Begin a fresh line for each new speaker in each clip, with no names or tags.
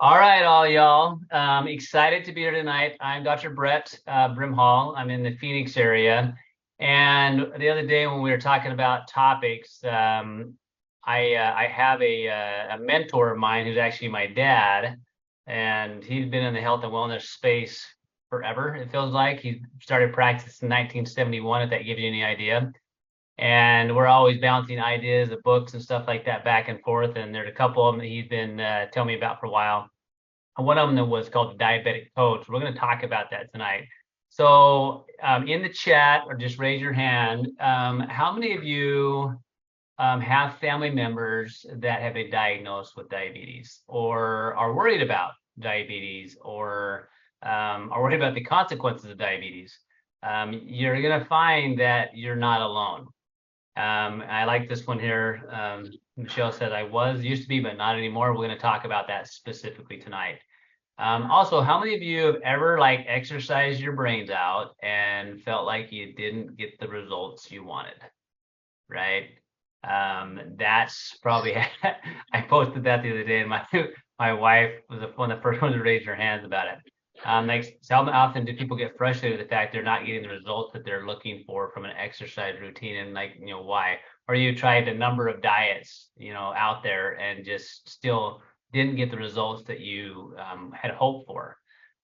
All right, all y'all. Excited to be here tonight. I'm Dr. Brett Brimhall. I'm in the Phoenix area. And the other day when we were talking about topics, I have a mentor of mine who's actually my dad, and he's been in the health and wellness space forever. It feels like he started practice in 1971, if that gives you any idea. And we're always bouncing ideas of books and stuff like that back and forth. And there's a couple of them that he's been telling me about for a while. One of them was called the Diabetic Code. So we're going to talk about that tonight. So in the chat, or just raise your hand, how many of you have family members that have been diagnosed with diabetes, or are worried about diabetes, or are worried about the consequences of diabetes? You're going to find that you're not alone. I like this one here. Michelle said, used to be, but not anymore. We're going to talk about that specifically tonight. Also, how many of you have ever exercised your brains out and felt like you didn't get the results you wanted, right? That's probably, I posted that the other day, and my wife was one of the first ones to raise her hands about it. How often do people get frustrated with the fact they're not getting the results that they're looking for from an exercise routine, and why? Or you tried a number of diets, out there and just still didn't get the results that you had hoped for.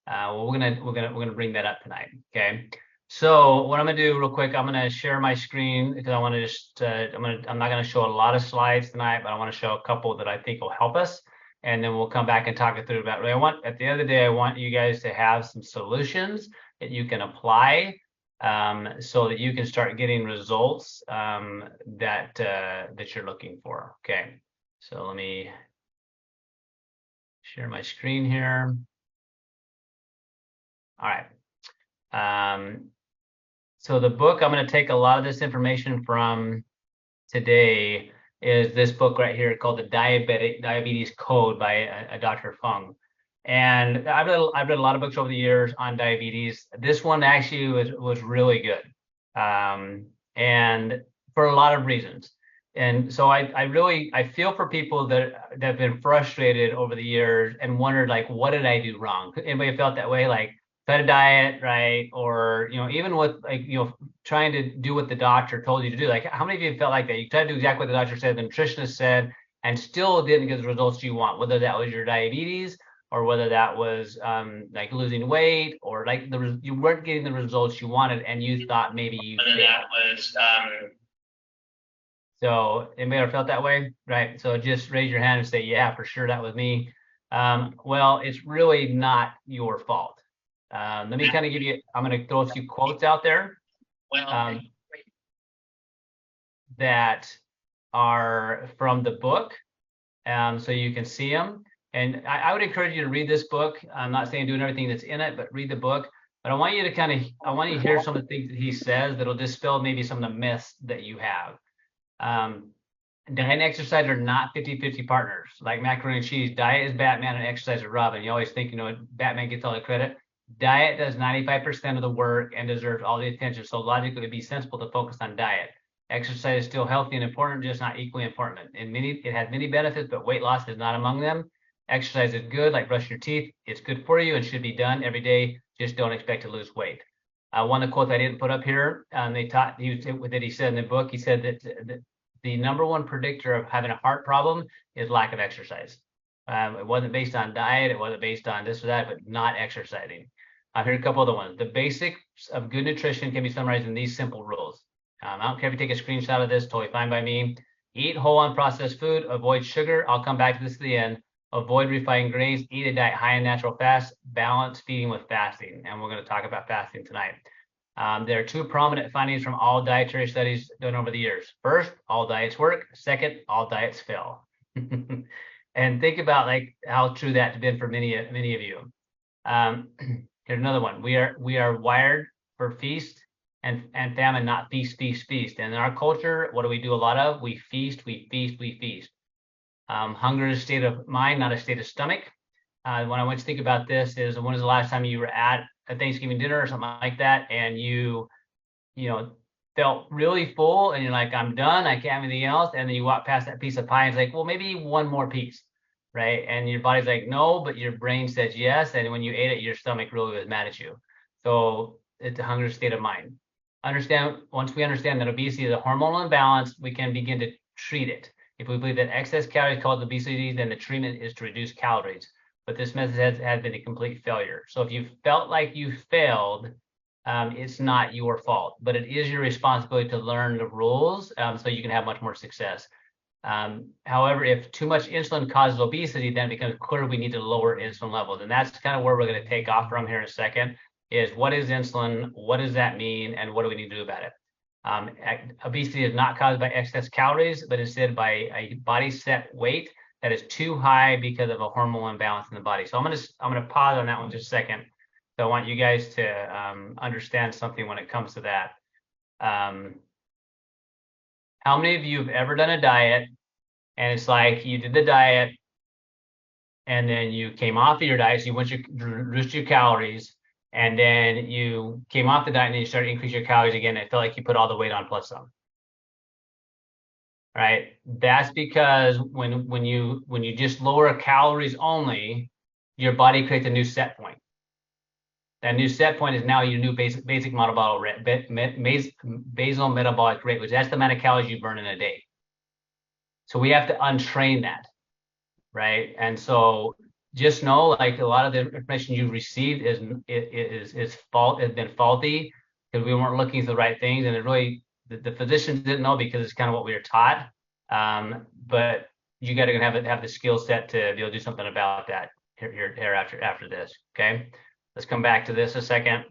Well, we're gonna bring that up tonight. Okay. So what I'm gonna do real quick, I'm gonna share my screen because I want to just I'm not gonna show a lot of slides tonight, but I want to show a couple that I think will help us, and then we'll come back and talk it through about. At the end of the day, I want you guys to have some solutions that you can apply, so that you can start getting results that you're looking for. Okay. So let me share my screen here. All right. So the book, I'm going to take a lot of this information from today, is this book right here called The Diabetes Code by a Dr. Fung. And I've read a lot of books over the years on diabetes. This one actually was really good, and for a lot of reasons. And so I feel for people that have been frustrated over the years and wondered, what did I do wrong? Anybody felt that way? Cut a diet, right? Or even with trying to do what the doctor told you to do. How many of you felt like that? You tried to do exactly what the doctor said, the nutritionist said, and still didn't get the results you want, whether that was your diabetes or whether that was losing weight, or you weren't getting the results you wanted and you thought maybe you failed. That was so anybody ever felt that way? Right. So just raise your hand and say, yeah, for sure, that was me. Well, it's really not your fault. Let me kind of I'm going to throw a few quotes out there that are from the book, so you can see them. And I would encourage you to read this book. I'm not saying doing everything that's in it, but read the book. But I want you to hear some of the things that he says that'll dispel maybe some of the myths that you have. Diet and exercise are not 50-50 partners. Like macaroni and cheese, diet is Batman and exercise is Robin. You always think, Batman gets all the credit. Diet does 95% of the work and deserves all the attention. So logically, it'd be sensible to focus on diet. Exercise is still healthy and important, just not equally important. It has many benefits, but weight loss is not among them. Exercise is good, like brushing your teeth. It's good for you and should be done every day. Just don't expect to lose weight. One of the quotes I didn't put up here, he said in the book, he said that the number one predictor of having a heart problem is lack of exercise. It wasn't based on diet, it wasn't based on this or that, but not exercising. Here's a couple other ones. The basics of good nutrition can be summarized in these simple rules. I don't care if you take a screenshot of this, totally fine by me. Eat whole unprocessed food, avoid sugar. I'll come back to this at the end. Avoid refined grains, eat a diet high in natural fats, balance feeding with fasting. And we're going to talk about fasting tonight. There are two prominent findings from all dietary studies done over the years. First, all diets work. Second, all diets fail. And think about how true that's been for many of you. Here's another one. We are wired for feast and famine, not feast. And in our culture, what do we do a lot of? We feast. Hunger is a state of mind, not a state of stomach. When I want to think about this is, when was the last time you were at a Thanksgiving dinner or something like that, and you felt really full and you're like, I'm done, I can't have anything else, and then you walk past that piece of pie and it's like, well, maybe one more piece, right? And your body's like, no, but your brain says yes. And when you ate it, your stomach really was mad at you. So it's a hunger state of mind. Once we understand that obesity is a hormonal imbalance, we can begin to treat it. If we believe that excess calories cause obesity, then the treatment is to reduce calories. But this method has been a complete failure. So if you felt like you failed, it's not your fault, but it is your responsibility to learn the rules so you can have much more success. However, if too much insulin causes obesity, then it becomes clear we need to lower insulin levels. And that's kind of where we're going to take off from here in a second, is what is insulin? What does that mean? And what do we need to do about it? Obesity is not caused by excess calories, but instead by a body set weight that is too high because of a hormonal imbalance in the body. So I'm gonna pause on that one just a second. So I want you guys to understand something when it comes to that. How many of you have ever done a diet and it's like you did the diet and then you came off of your diet, so you reduced your calories, and then you came off the diet and then you started to increase your calories again. It felt like you put all the weight on plus some. Right? That's because when you just lower calories only, your body creates a new set point. That new set point is now your new basal metabolic rate, which that's the amount of calories you burn in a day. So we have to untrain that, right? And so just know, like, a lot of the information you received has been faulty because we weren't looking for the right things, and it really the physicians didn't know because it's kind of what we were taught. But you got to have the skill set to be able to do something about that here after this. Okay, let's come back to this a second.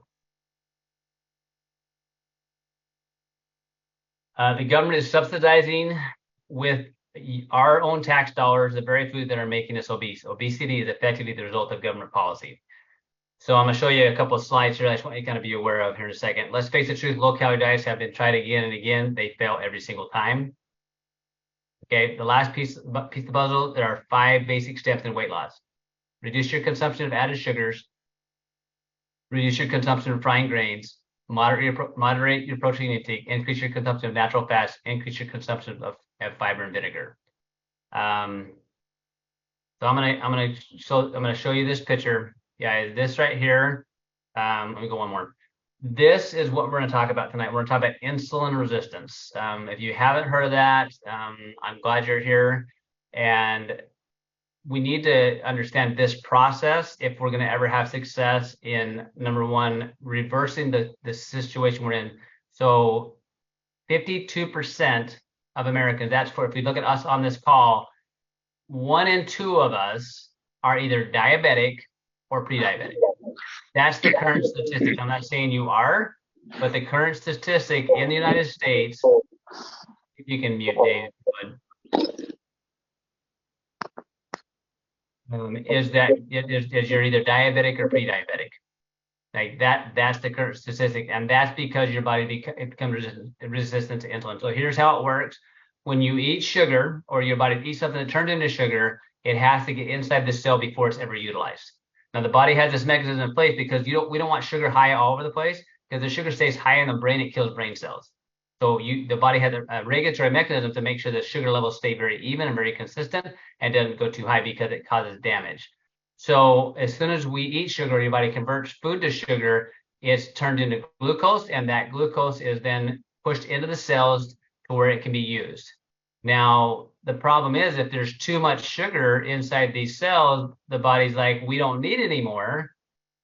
The government is subsidizing with our own tax dollars the very food that are making us obese. Obesity is effectively the result of government policy. So I'm going to show you a couple of slides here I just want you to kind of be aware of here in a second. Let's face the truth, low-calorie diets have been tried again and again. They fail every single time. Okay, the last piece of the puzzle, there are 5 basic steps in weight loss. Reduce your consumption of added sugars. Reduce your consumption of frying grains. Moderate your protein intake. Increase your consumption of natural fats. Increase your consumption of fiber and vinegar. So I'm gonna show you this picture. Yeah, this right here. Let me go one more. This is what we're going to talk about tonight. We're going to talk about insulin resistance. If you haven't heard of that, I'm glad you're here. And we need to understand this process if we're going to ever have success in, number one, reversing the situation we're in. So 52% of Americans, if you look at us on this call, 1 in 2 of us are either diabetic or pre-diabetic. That's the current statistic. I'm not saying you are, but the current statistic in the United States, if you can mute Dave, is that you're either diabetic or pre-diabetic. Like that's the current statistic, and that's because your body becomes resistant to insulin. So here's how it works. When you eat sugar, or your body eats something that turns into sugar, it has to get inside the cell before it's ever utilized. Now the body has this mechanism in place because we don't want sugar high all over the place, because the sugar stays high in the brain, it kills brain cells. So the body has a regulatory mechanism to make sure the sugar levels stay very even and very consistent and doesn't go too high because it causes damage. So as soon as we eat sugar, your body converts food to sugar, it's turned into glucose, and that glucose is then pushed into the cells to where it can be used. Now, the problem is if there's too much sugar inside these cells, the body's like, we don't need any more,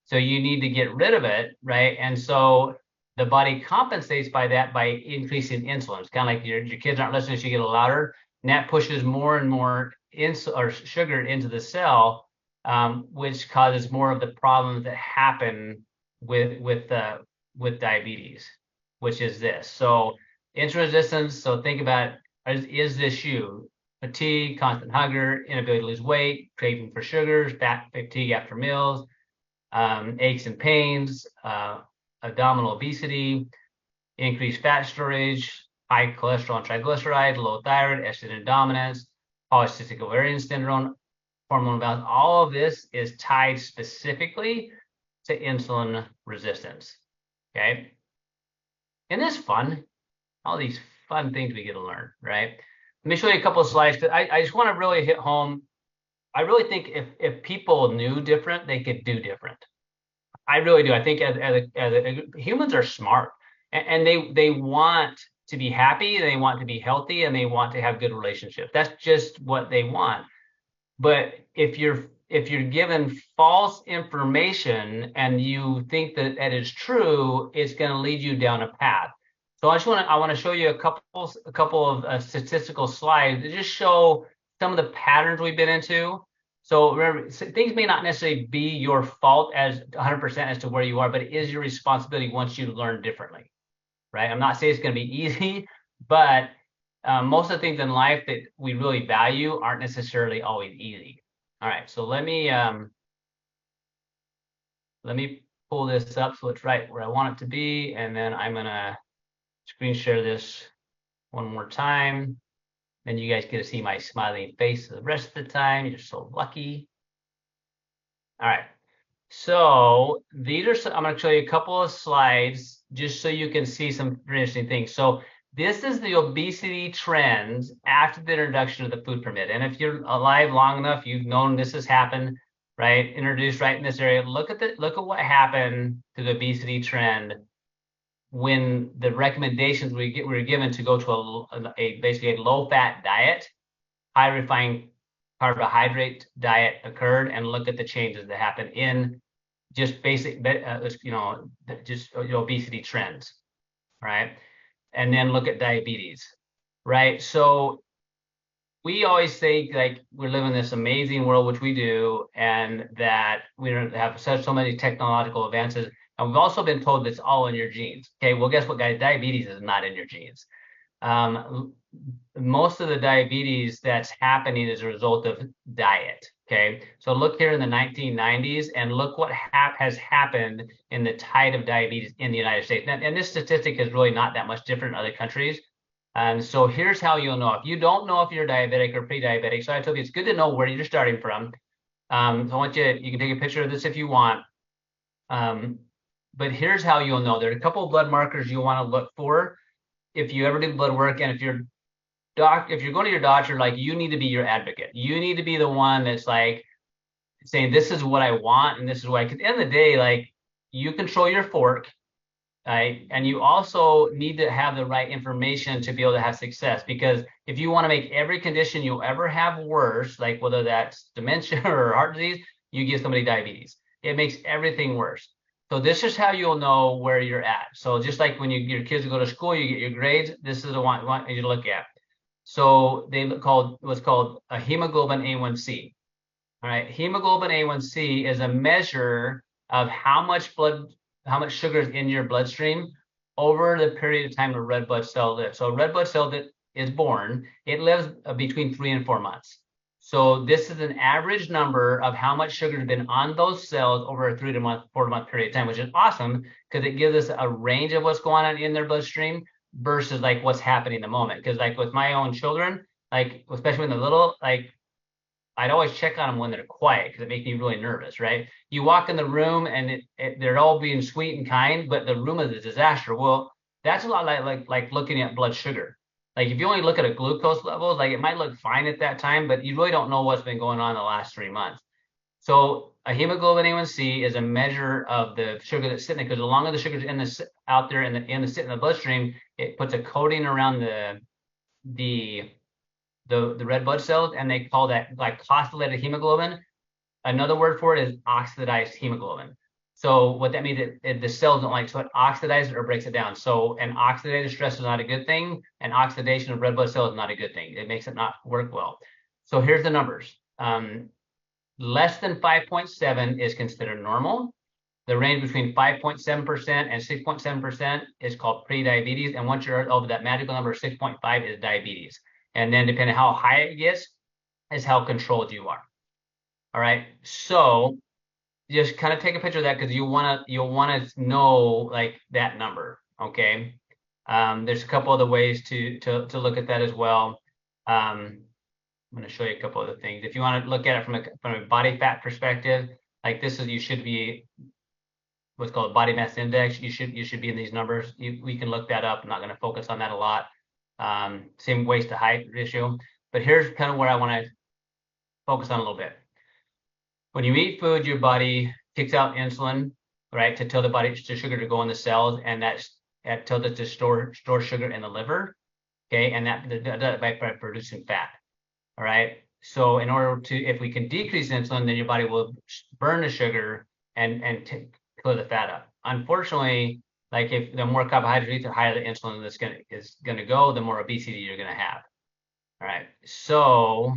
so you need to get rid of it, right? And so the body compensates by that by increasing insulin. It's kind of like your kids aren't listening, so you get a louder, and that pushes more and more sugar into the cell, which causes more of the problems that happen with diabetes, which is this. So insulin resistance. So think about, is this you? Fatigue, constant hunger, inability to lose weight, craving for sugars, fatigue after meals, aches and pains, abdominal obesity, increased fat storage, high cholesterol and triglycerides, low thyroid, estrogen dominance, polycystic ovarian syndrome, hormone imbalance. All of this is tied specifically to insulin resistance. Okay. Isn't this fun? All these fun things we get to learn, right? Let me show you a couple of slides. I just want to really hit home I really think if people knew different, they could do different. I really do. I think humans are smart, and they want to be happy, they want to be healthy, and they want to have good relationships. That's just what they want. But if you're given false information and you think that that is true, it's going to lead you down a path. So I want to show you a couple of statistical slides that just show some of the patterns we've been into. So remember, things may not necessarily be your fault as 100% as to where you are, but it is your responsibility once you learn differently, right? I'm not saying it's going to be easy, but most of the things in life that we really value aren't necessarily always easy. All right, so let me pull this up so it's right where I want it to be, and then I'm gonna screen share this one more time. Then you guys get to see my smiling face the rest of the time. You're so lucky. All right, so these are I'm going to show you a couple of slides just so you can see some interesting things. So this is the obesity trends after the introduction of the food permit. And if you're alive long enough, you've known this has happened, right? Introduced right in this area. Look at what happened to the obesity trend when the recommendations we were given to go to basically a low-fat diet, high refined carbohydrate diet occurred, and look at the changes that happened in just basic, just obesity trends, right? And then look at diabetes, right? So we always think like we're living in this amazing world, which we do, and that we have so many technological advances. And we've also been told it's all in your genes. Okay, well, guess what, guys? Diabetes is not in your genes. Most of the diabetes that's happening is a result of diet. Okay, so look here in the 1990s and look what has happened in the tide of diabetes in the United States. And this statistic is really not that much different in other countries. And so here's how you'll know. If you don't know if you're diabetic or pre-diabetic, so I told you it's good to know where you're starting from. So I want you can take a picture of this if you want. But here's how you'll know. There are a couple of blood markers you want to look for if you ever do blood work, and if you're going to your doctor, like you need to be your advocate. You need to be the one that's like saying, this is what I want, and this is why. Because at the end of the day, like you control your fork, right? And you also need to have the right information to be able to have success. Because if you want to make every condition you'll ever have worse, like whether that's dementia or heart disease, you give somebody diabetes. It makes everything worse. So this is how you'll know where you're at. So just like when your kids go to school, you get your grades. This is the one you to look at. So what's called a hemoglobin A1C. All right, hemoglobin A1C is a measure of how much sugar is in your bloodstream over the period of time a red blood cell lives. So a red blood cell that is born, it lives between 3 and 4 months. So this is an average number of how much sugar has been on those cells over a 3 to 4 month period of time, which is awesome because it gives us a range of what's going on in their bloodstream versus like what's happening in the moment. Because like with my own children, like especially when they're little, like I'd always check on them when they're quiet because it makes me really nervous, right? You walk in the room and they're all being sweet and kind, but the room is a disaster. Well, that's a lot like looking at blood sugar. Like if you only look at a glucose level, like it might look fine at that time, but you really don't know what's been going on the last 3 months. So a hemoglobin A1C is a measure of the sugar that's sitting there, because the longer the sugar's out there in the bloodstream, it puts a coating around the red blood cells, and they call that glycosylated hemoglobin. Another word for it is oxidized hemoglobin. So what that means is the cells don't like, so it oxidizes or breaks it down. So an oxidative stress is not a good thing. And oxidation of red blood cells is not a good thing. It makes it not work well. So here's the numbers. Less than 5.7 is considered normal. The range between 5.7% and 6.7% is called pre-diabetes. And once you're over that magical number of 6.5 is diabetes. And then depending on how high it gets is how controlled you are. All right. So just kind of take a picture of that because you'll want to know like that number. Okay. There's a couple other ways to look at that as well. I'm going to show you a couple other things. If you want to look at it from a body fat perspective, like you should be what's called a body mass index. You should be in these numbers. We can look that up. I'm not going to focus on that a lot. Same waist to height ratio. But here's kind of where I want to focus on a little bit. When you eat food, your body kicks out insulin, right, to tell the body to sugar to go in the cells, and that tells it to store sugar in the liver, okay, and that does it by producing fat, all right. So in order to, if we can decrease insulin, then your body will burn the sugar and clear the fat up. Unfortunately, like if the more carbohydrates, the higher the insulin is gonna go, the more obesity you're gonna have. All right, so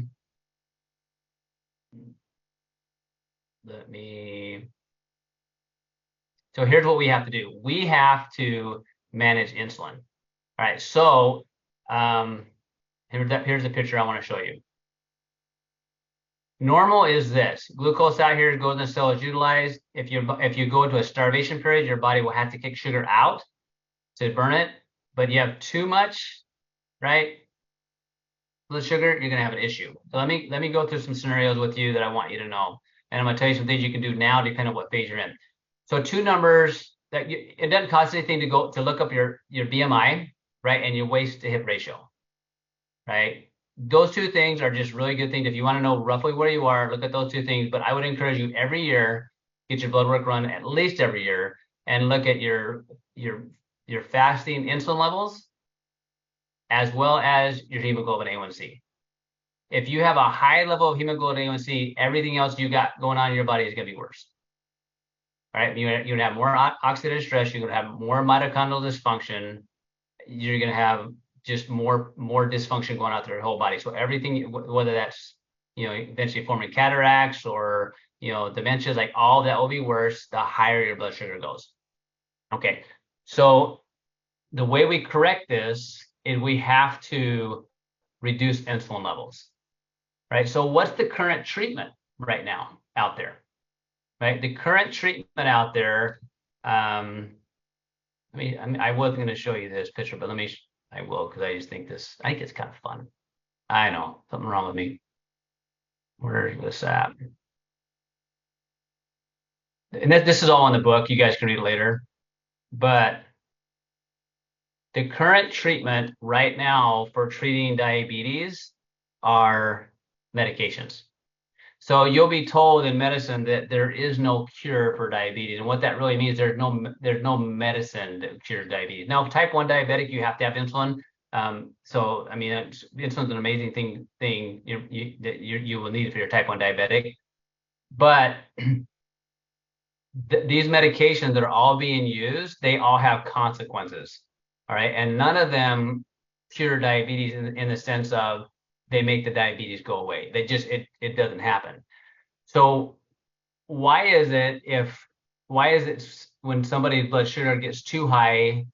so here's what we have to do. We have to manage insulin. All right, so here's the picture I want to show you. Normal is this: glucose out here goes in the cell, is utilized. If you go into a starvation period, your body will have to kick sugar out to burn it. But you have too much, right, blood sugar, you're gonna have an issue. So let me go through some scenarios with you that I want you to know, and I'm gonna tell you some things you can do now, depending on what phase you're in. So two numbers that it doesn't cost anything to look up your BMI, right, and your waist to hip ratio, right? Those two things are just really good things. If you want to know roughly where you are, look at those two things. But I would encourage you every year, get your blood work run at least every year, and look at your fasting insulin levels, as well as your hemoglobin A1C. If you have a high level of hemoglobin A1C, everything else you got going on in your body is going to be worse. All right, you're going to have more oxidative stress. You're going to have more mitochondrial dysfunction. You're going to have just more dysfunction going out through your whole body. So everything, whether that's, eventually forming cataracts or, dementias, like all that will be worse the higher your blood sugar goes. Okay, so the way we correct this is we have to reduce insulin levels, right? So what's the current treatment right now out there, right? The current treatment out there, I was going to show you this picture, but I will, because I just think I think it's kind of fun. I know, something wrong with me. Where's this at? And this is all in the book. You guys can read it later. But the current treatment right now for treating diabetes are medications. So you'll be told in medicine that there is no cure for diabetes. And what that really means, there's no medicine that cures diabetes. Now, type 1 diabetic, you have to have insulin. So, I mean, insulin's an amazing thing that you will need for your type 1 diabetic. But these medications that are all being used, they all have consequences. All right. And none of them cure diabetes in the sense of they make the diabetes go away. It doesn't happen. So why is it when somebody's blood sugar gets too high,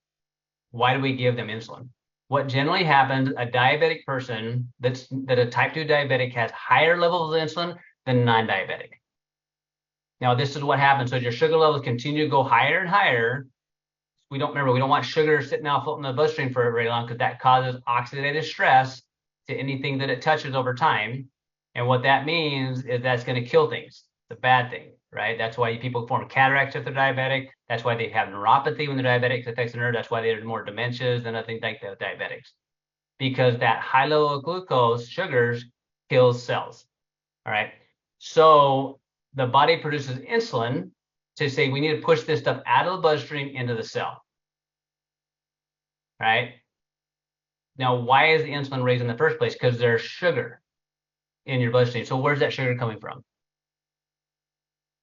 why do we give them insulin? What generally happens, a diabetic person that a type 2 diabetic has higher levels of insulin than non-diabetic. Now, this is what happens. So your sugar levels continue to go higher and higher. We don't want sugar sitting out floating in the bloodstream for very long, because that causes oxidative stress to anything that it touches over time. And what that means is that's going to kill things. It's a bad thing, right? That's why people form cataracts if they're diabetic. That's why they have neuropathy when they're diabetic. It affects the nerve. That's why there's more dementias and other things like that with diabetics, because that high level of glucose sugars kills cells. All right. So the body produces insulin to say we need to push this stuff out of the bloodstream into the cell. Right? Now, why is the insulin raised in the first place? Because there's sugar in your bloodstream. So where's that sugar coming from?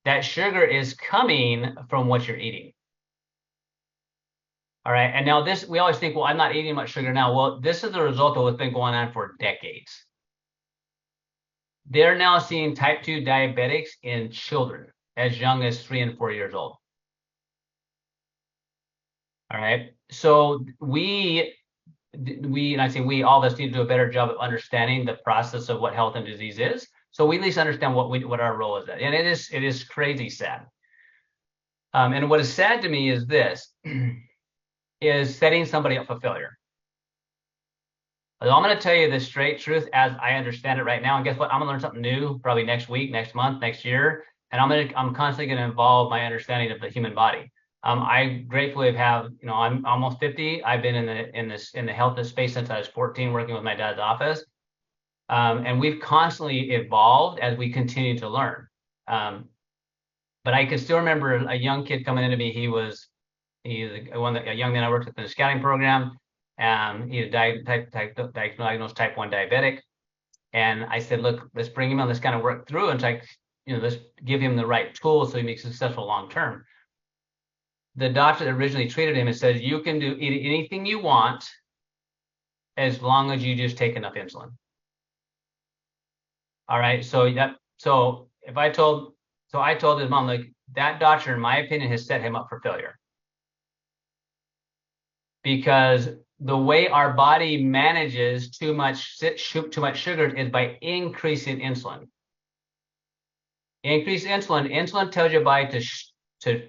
That sugar is coming from what you're eating. All right. And now we always think, well, I'm not eating much sugar now. Well, this is the result of what's been going on for decades. They're now seeing type 2 diabetics in children as young as 3 and 4 years old. All right. So and I say all of us need to do a better job of understanding the process of what health and disease is. So we at least understand what our role is at. And it is crazy sad. And what is sad to me is this, is setting somebody up for failure. So I'm going to tell you the straight truth as I understand it right now. And guess what? I'm going to learn something new probably next week, next month, next year. And I'm constantly going to involve my understanding of the human body. I gratefully have, I'm almost 50. I've been in the health space since I was 14, working with my dad's office. And we've constantly evolved as we continue to learn. But I can still remember a young kid coming into me. He's a young man I worked with in the scouting program. He's diagnosed type 1 diabetic. And I said, look, let's bring him on, let's kind of work through and let's give him the right tools so he makes successful long term. The doctor that originally treated him has said, you can do anything you want as long as you just take enough insulin. All right. I told his mom, like, that doctor, in my opinion, has set him up for failure. Because the way our body manages too much sugar is by increasing insulin. Increase insulin. Insulin tells your body to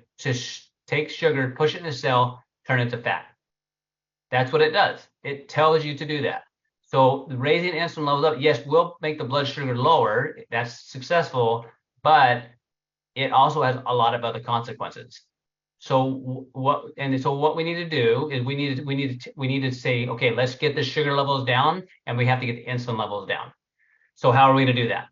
take sugar, push it in the cell, turn it to fat. That's what it does. It tells you to do that. So raising insulin levels up, yes, will make the blood sugar lower. That's successful, but it also has a lot of other consequences. So what we need to do is we need to say, okay, let's get the sugar levels down, and we have to get the insulin levels down. So how are we going to do that?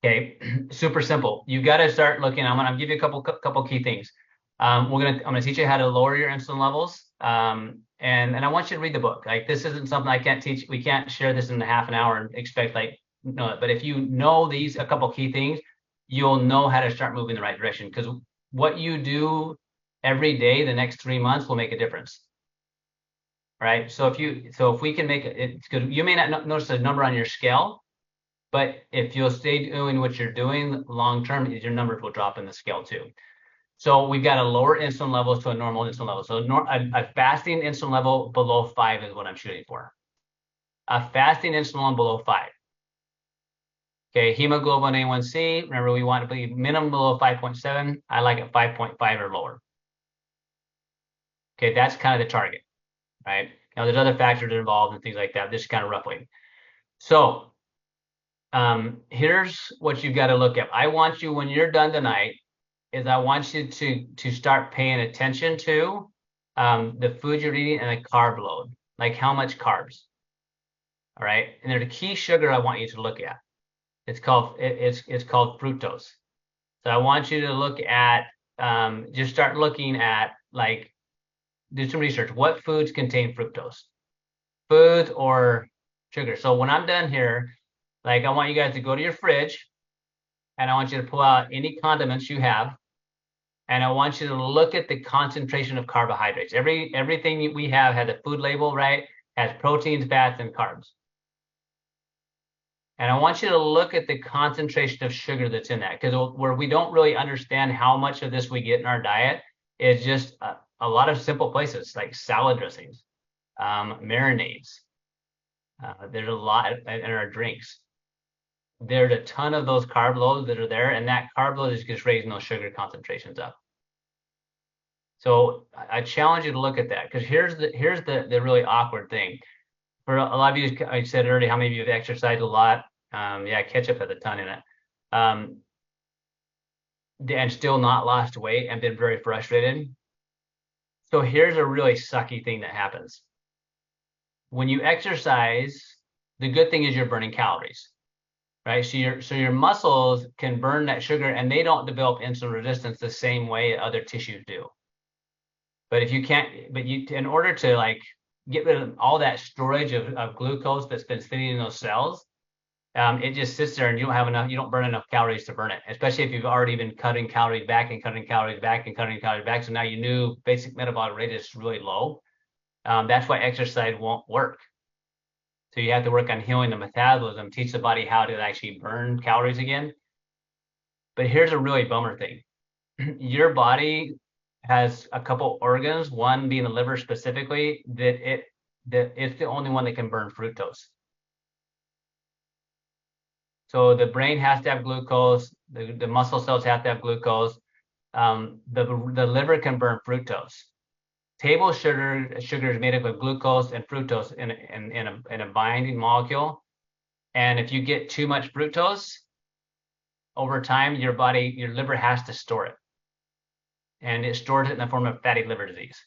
Okay, super simple. You got to start looking. I'm going to give you a couple key things. I'm going to teach you how to lower your insulin levels. And I want you to read the book. Like, this isn't something I can't teach. We can't share this in a half an hour and expect know it. But if you know a couple key things, you'll know how to start moving in the right direction. Because what you do every day the next 3 months will make a difference. Right. So if we can make it, because you may not notice a number on your scale, but if you'll stay doing what you're doing long term, your numbers will drop in the scale too. So we've got to lower insulin levels to a normal insulin level. So a fasting insulin level below 5 is what I'm shooting for. A fasting insulin level below 5. Okay, hemoglobin A1C, remember we want to be minimum below 5.7. I like it 5.5 or lower. Okay, that's kind of the target, right? Now there's other factors involved and things like that, just kind of roughly. So here's what you've got to look at. I want you, when you're done tonight, I want you to start paying attention to the food you're eating and the carb load, like how much carbs. All right, and there's a key sugar I want you to look at. It's called fructose. So I want you to look at just start looking at, like, do some research. What foods contain fructose? Foods or sugar. So when I'm done here, like, I want you guys to go to your fridge, and I want you to pull out any condiments you have, and I want you to look at the concentration of carbohydrates. Everything we have has a food label, right? Has proteins, fats, and carbs. And I want you to look at the concentration of sugar that's in that, because where we don't really understand how much of this we get in our diet is just a lot of simple places like salad dressings, marinades. There's a lot in our drinks. There's a ton of those carb loads that are there, and that carb load is just raising those sugar concentrations up. So I challenge you to look at that, because here's the really awkward thing. For a lot of you, I said already, how many of you have exercised a lot? Yeah, ketchup has a ton in it. And still not lost weight and been very frustrated. So here's a really sucky thing that happens. When you exercise, the good thing is you're burning calories, right? So your muscles can burn that sugar, and they don't develop insulin resistance the same way other tissues do. But if you can't, in order to, like, get rid of all that storage of glucose that's been sitting in those cells, it just sits there, and you don't burn enough calories to burn it, especially if you've already been cutting calories back and cutting calories back and cutting calories back. So now your new basic metabolic rate is really low. That's why exercise won't work. So you have to work on healing the metabolism, teach the body how to actually burn calories again. But here's a really bummer thing. Your body has a couple organs, one being the liver specifically, that it's the only one that can burn fructose. So the brain has to have glucose, the muscle cells have to have glucose. The liver can burn fructose. Table sugar is made up of glucose and fructose in a binding molecule. And if you get too much fructose, over time, your liver has to store it. And it stores it in the form of fatty liver disease.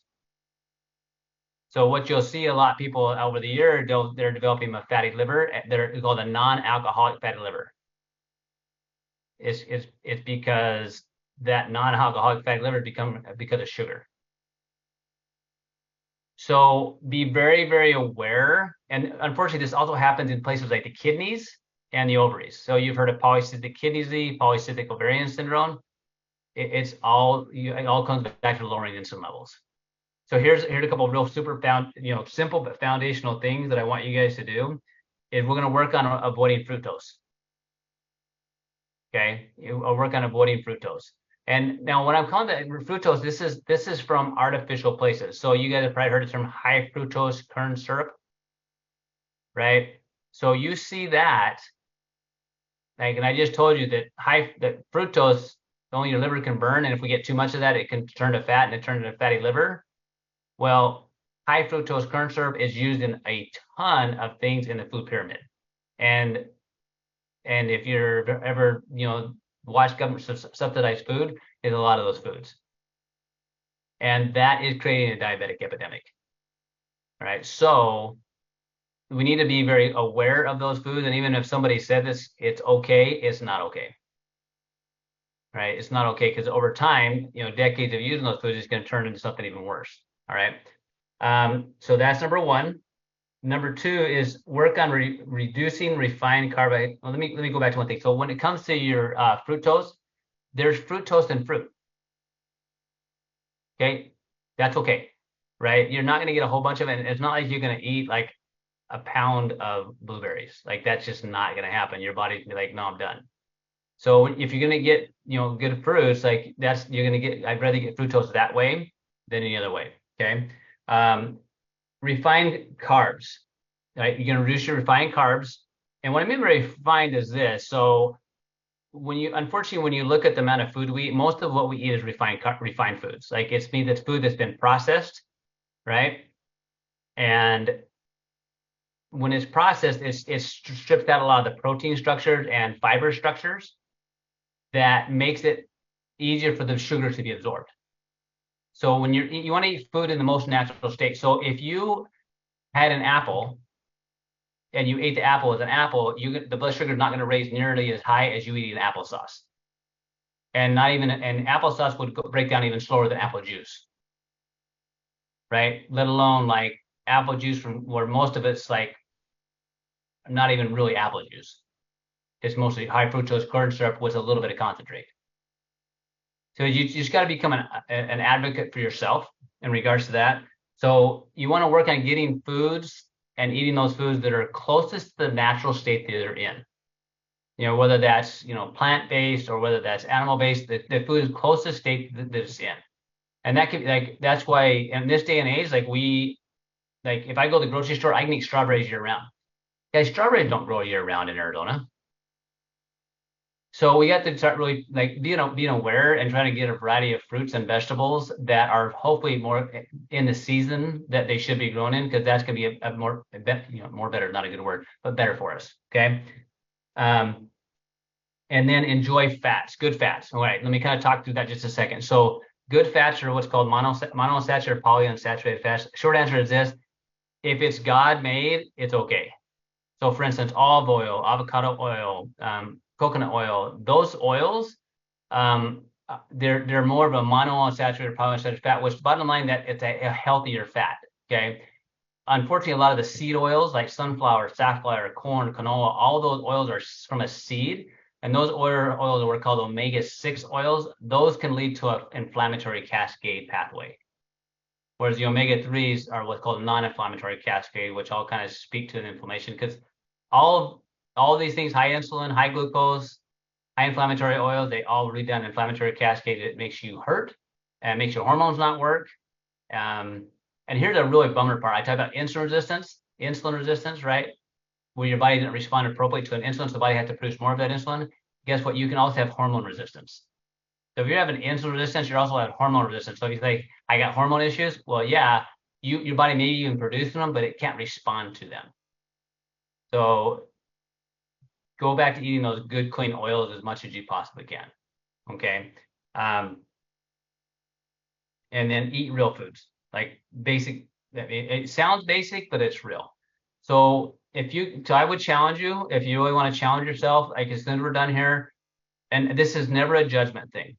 So what you'll see a lot of people over the year, they're developing a fatty liver. They're called a non-alcoholic fatty liver. it's because that non-alcoholic fatty liver become because of sugar. So be very, very aware. And unfortunately, this also happens in places like the kidneys and the ovaries. So you've heard of polycystic kidney disease, polycystic ovarian syndrome. It all comes back to lowering insulin levels. So here's a couple of real simple but foundational things that I want you guys to do. Is we're going to work on avoiding fructose. Okay, I'll work on avoiding fructose. And now when I'm calling that fructose, this is from artificial places. So you guys have probably heard the term high fructose corn syrup, right? So you see that, like, and I just told you that fructose only your liver can burn, and if we get too much of that, it can turn to fat and it turns into fatty liver. Well, high fructose corn syrup is used in a ton of things in the food pyramid, and if you're ever watch government subsidized food, is a lot of those foods, and that is creating a diabetic epidemic. All right, so we need to be very aware of those foods, and even if somebody said this, it's okay, it's not okay. Right, it's not okay because over time, decades of using those foods is going to turn into something even worse. All right, so that's number one. Number two is work on reducing refined carbohydrates. Well, let me go back to one thing. So when it comes to your fructose, there's fructose in fruit. Okay, that's okay, right? You're not going to get a whole bunch of it. And it's not like you're going to eat like a pound of blueberries. Like that's just not going to happen. Your body's gonna be like, no, I'm done. So if you're going to get good fruits, like you're going to get. I'd rather get fructose that way than any other way. Okay. Refined carbs, right? You're going to reduce your refined carbs. And what I mean by refined is this. So unfortunately, when you look at the amount of food we eat, most of what we eat is refined foods. Like it's food that's been processed, right? And when it's processed, it strips out a lot of the protein structures and fiber structures that makes it easier for the sugars to be absorbed. So when you want to eat food in the most natural state. So if you had an apple and you ate the apple as an apple, the blood sugar is not going to raise nearly as high as you eating applesauce. And applesauce would break down even slower than apple juice, right? Let alone like apple juice from where most of it's like not even really apple juice. It's mostly high fructose corn syrup with a little bit of concentrate. So you just got to become an advocate for yourself in regards to that. So you want to work on getting foods and eating those foods that are closest to the natural state that they're in. Whether that's plant-based or whether that's animal-based, the food is closest state that it's in. And that could be that's why in this day and age, if I go to the grocery store, I can eat strawberries year round. Guys, strawberries don't grow year round in Arizona. So we got to start really being aware and trying to get a variety of fruits and vegetables that are hopefully more in the season that they should be grown in, because that's going to be a more better, not a good word, but better for us. Okay. And then enjoy fats, good fats. All right, let me kind of talk through that just a second. So good fats are what's called monounsaturated, polyunsaturated fats. Short answer is this: if it's God made, it's okay. So for instance, olive oil, avocado oil, coconut oil, those oils, they're more of a monounsaturated, polyunsaturated fat, which bottom line that it's a healthier fat. Okay. Unfortunately, a lot of the seed oils like sunflower, safflower, corn, canola, all those oils are from a seed. And those oils are called omega-6 oils. Those can lead to an inflammatory cascade pathway. Whereas the omega-3s are what's called non-inflammatory cascade, which all kind of speak to the inflammation, because all of these things, high insulin, high glucose, high inflammatory oils, they all lead down an inflammatory cascade. It makes you hurt and makes your hormones not work. And here's a really bummer part. I talk about insulin resistance, right? Where your body didn't respond appropriately to an insulin, so the body has to produce more of that insulin. Guess what? You can also have hormone resistance. So if you have an insulin resistance, you also have hormone resistance. So if you think, I got hormone issues, well, yeah, your body may even produce them, but it can't respond to them. So go back to eating those good, clean oils as much as you possibly can. Okay. And then eat real foods, like basic. It sounds basic, but it's real. So I would challenge you, if you really want to challenge yourself, like as soon as we're done here, and this is never a judgment thing,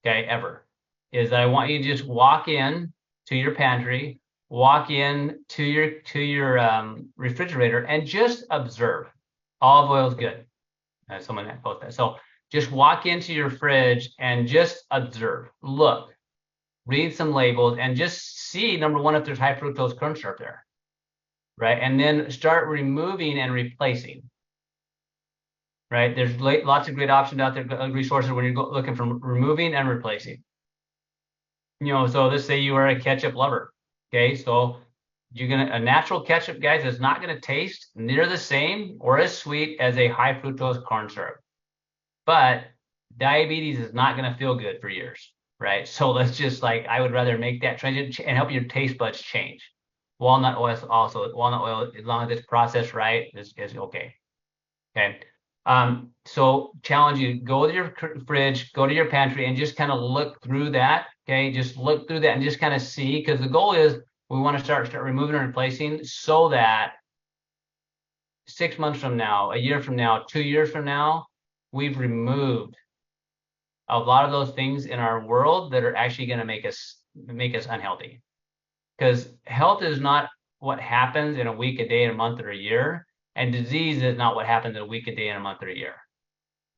okay, ever, is that I want you to just walk in to your pantry, walk in to your refrigerator, and just observe. Olive oil is good. Someone that posted that. So just walk into your fridge and just observe, look, read some labels, and just see, number one, if there's high fructose corn syrup there, right? And then start removing and replacing, right? There's lots of great options out there, resources when you're looking for removing and replacing. So let's say you are a ketchup lover, okay? So a natural ketchup, guys, is not gonna taste near the same or as sweet as a high fructose corn syrup. But diabetes is not gonna feel good for years, right? So let's just I would rather make that transition and help your taste buds change. Walnut oil also, walnut oil, as long as it's processed right, is okay. Okay. So challenge you, go to your fridge, go to your pantry, and just kind of look through that. Okay, just look through that and just kind of see, because the goal is we want to start removing and replacing, so that 6 months from now, a year from now, 2 years from now, we've removed a lot of those things in our world that are actually going to make us unhealthy. Because health is not what happens in a week, a day, a month, or a year. And disease is not what happens in a week, a day, and a month, or a year.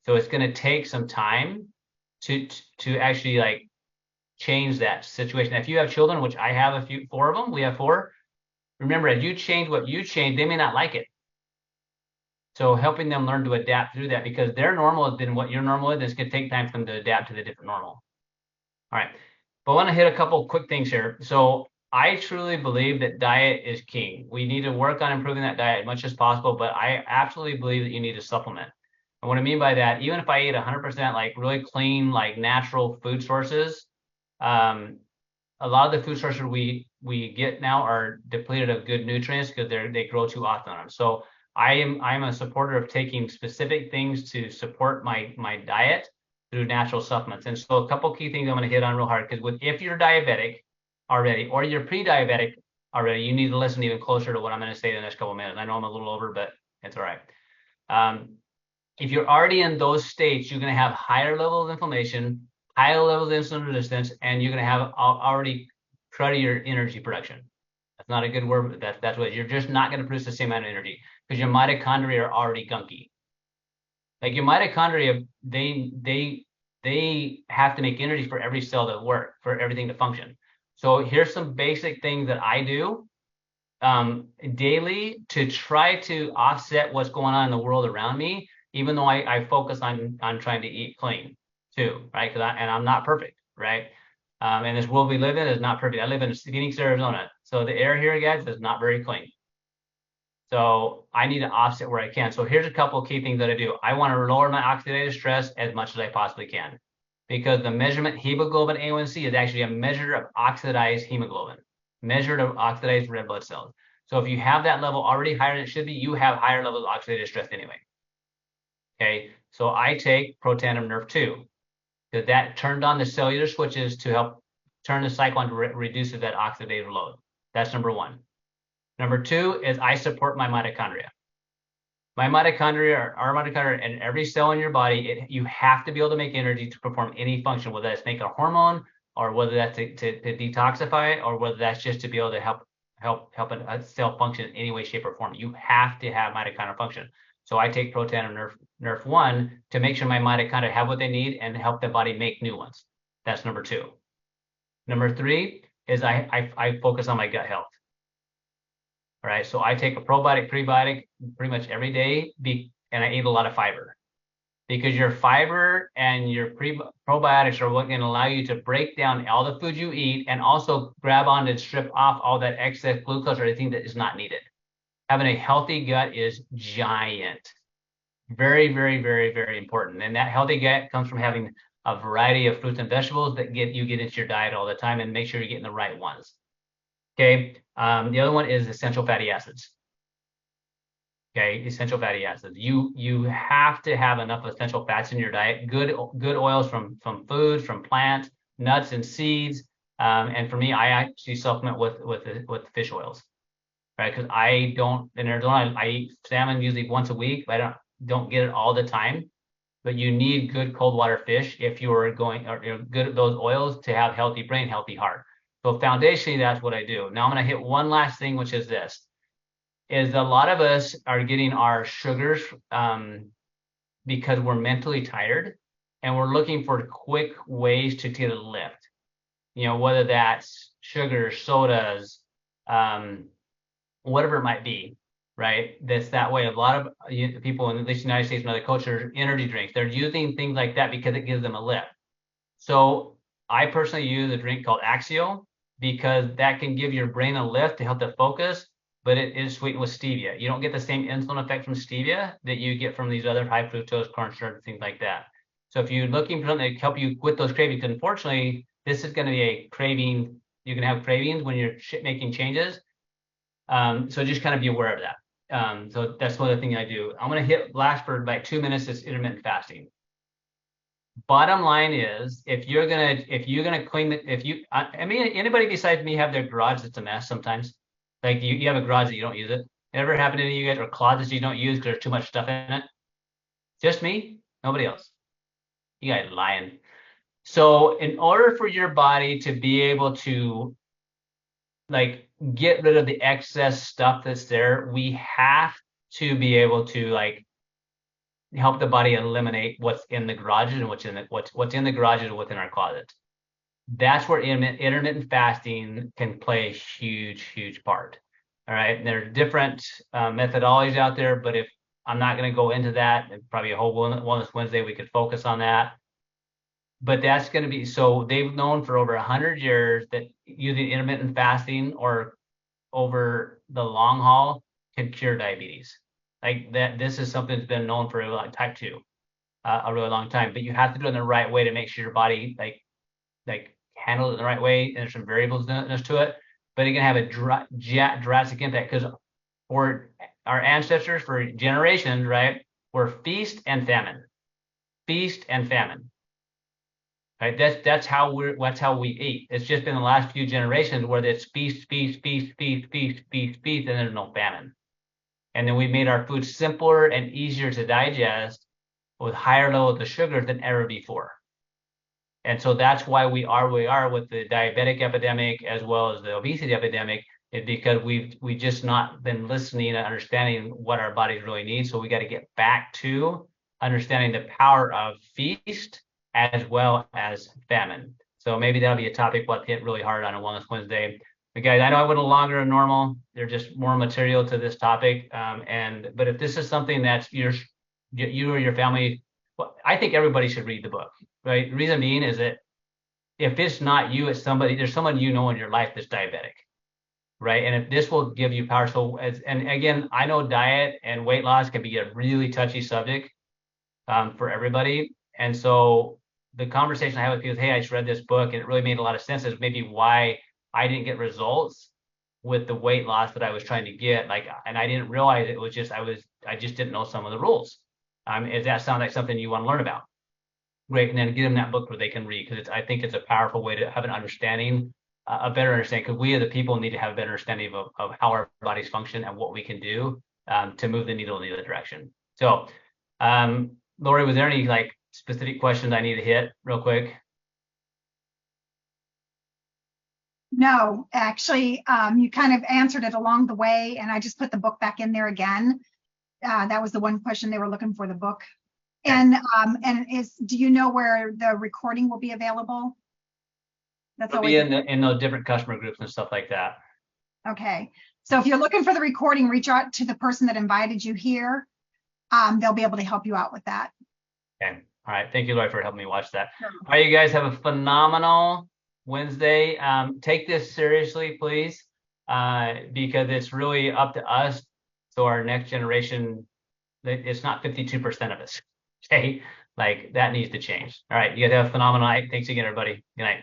So it's going to take some time to actually change that situation. If you have children, which I have 4 of them, we have 4. Remember, as you change what you change, they may not like it. So helping them learn to adapt through that, because their normal has been what your normal is. It's going to take time for them to adapt to the different normal. All right. But I want to hit a couple quick things here. So I truly believe that diet is king. We need to work on improving that diet as much as possible, but I absolutely believe that you need to supplement. And what I mean by that, even if I ate 100% really clean, natural food sources, a lot of the food sources we get now are depleted of good nutrients because they grow too often on them. So I'm a supporter of taking specific things to support my diet through natural supplements. And so a couple key things I'm going to hit on real hard, because if you're diabetic already, or you're pre-diabetic already, you need to listen even closer to what I'm going to say in the next couple of minutes. I know I'm a little over, but it's all right. If you're already in those states, you're going to have higher levels of inflammation, higher levels of insulin resistance, and you're going to have already cruddy your energy production. That's not a good word, but that's what you're just not going to produce the same amount of energy, because your mitochondria are already gunky. Your mitochondria, they have to make energy for every cell to work, for everything to function. So here's some basic things that I do daily to try to offset what's going on in the world around me, even though I focus on trying to eat clean too, right? And I'm not perfect, right? And this world we live in is not perfect. I live in Phoenix, Arizona, so the air here, guys, is not very clean. So I need to offset where I can. So here's a couple of key things that I do. I want to lower my oxidative stress as much as I possibly can, because the measurement hemoglobin A1C is actually a measure of oxidized hemoglobin, measured of oxidized red blood cells. So if you have that level already higher than it should be, you have higher levels of oxidative stress anyway. Okay, so I take Protandim Nerf 2, because that turned on the cellular switches to help turn the cycle on to reduce that oxidative load. That's number 1. Number 2 is I support my mitochondria. My mitochondria, our mitochondria, and every cell in your body, you have to be able to make energy to perform any function, whether that's make a hormone, or whether that's to detoxify, or whether that's just to be able to help a cell function in any way, shape, or form. You have to have mitochondrial function. So I take Protandim Nerf 1 to make sure my mitochondria have what they need and help the body make new ones. That's number 2. Number 3 is I focus on my gut health. All right, so I take a probiotic, prebiotic pretty much every day, and I eat a lot of fiber, because your fiber and your probiotics are what can allow you to break down all the food you eat, and also grab on and strip off all that excess glucose or anything that is not needed. Having a healthy gut is giant. Very, very, very, very important. And that healthy gut comes from having a variety of fruits and vegetables that you get into your diet all the time, and make sure you're getting the right ones. Okay. The other one is essential fatty acids. Okay, essential fatty acids. You have to have enough essential fats in your diet. Good oils from foods, from plants, nuts, and seeds. And for me, I actually supplement with fish oils, right? Because in Arizona, I eat salmon usually once a week, but I don't get it all the time. but you need good cold water fish if you are going, or good at those oils to have healthy brain, healthy heart. So foundationally, that's what I do. Now I'm going to hit one last thing, which is this, is a lot of us are getting our sugars because we're mentally tired and we're looking for quick ways to get a lift. Whether that's sugar, sodas, whatever it might be, right? That's that way. A lot of people in at least the United States and other cultures, energy drinks, they're using things like that because it gives them a lift. So I personally use a drink called Axio because that can give your brain a lift to help it focus, but it is sweetened with stevia. You don't get the same insulin effect from stevia that you get from these other high fructose corn syrup, things like that. So if you're looking for something to help you quit those cravings, unfortunately, this is going to be a craving. You can have cravings when you're making changes. So just kind of be aware of that. So that's one of the things I do. I'm going to hit last for like 2 minutes is intermittent fasting. Bottom line is, if you're gonna clean the, I mean, anybody besides me have their garage that's a mess sometimes. Like you have a garage that you don't use it. Ever happened to you guys, or closets you don't use because there's too much stuff in it? Just me? Nobody else? You guys lying. So in order for your body to be able to like get rid of the excess stuff that's there, we have to be able to like help the body eliminate what's in the garages and what's in the garages and what's in our closets. That's where intermittent fasting can play a huge part. All right, and there are different methodologies out there, but if I'm not going to go into that, and probably a whole Wellness Wednesday we could focus on that. But that's going to be, so they've known for over 100 years that using intermittent fasting or over the long haul can cure diabetes. Like that, this is something that's been known for like type 2 a really long time, but you have to do it in the right way to make sure your body like handles it in the right way. And there's some variables to it, but it can have a drastic impact because for our ancestors for generations, right, were feast and famine, right? That's how we eat. It's just been the last few generations where it's feast, and there's no famine. And then we made our food simpler and easier to digest with higher levels of sugar than ever before. And so that's why we are where we are with the diabetic epidemic as well as the obesity epidemic, is because we just not been listening and understanding what our bodies really need. So we got to get back to understanding the power of feast as well as famine. So maybe that'll be a topic we'll hit really hard on a Wellness Wednesday. But guys, I know I went a little longer than normal. There's just more material to this topic. But if this is something that's you or your family, well, I think everybody should read the book, right? The reason being is that if it's not you, it's somebody, there's someone you know in your life that's diabetic, right? And if this will give you power. So, and again, I know diet and weight loss can be a really touchy subject for everybody. And so the conversation I have with people is, hey, I just read this book and it really made a lot of sense. Is maybe why I didn't get results with the weight loss that I was trying to get. And I didn't realize it was just, I just didn't know some of the rules. Does that sound like something you want to learn about? Great. And then give them that book where they can read, because I think it's a powerful way to have an understanding, a better understanding, because we as the people need to have a better understanding of how our bodies function and what we can do to move the needle in the other direction. So, Lori, was there any like specific questions I need to hit real quick?
No, actually, you kind of answered it along the way, and I just put the book back in there again. That was the one question they were looking for, the book. And do you know where the recording will be available?
That's always in those different customer groups and stuff like that.
Okay, so if you're looking for the recording, reach out to the person that invited you here. They'll be able to help you out with that.
Okay. All right. Thank you, Lori, for helping me watch that. Sure. All right, you guys have a phenomenal Wednesday. Take this seriously, please, because it's really up to us. So our next generation, it's not 52% of us. Okay, like that needs to change. All right, you guys have a phenomenal night. Thanks again, everybody. Good night.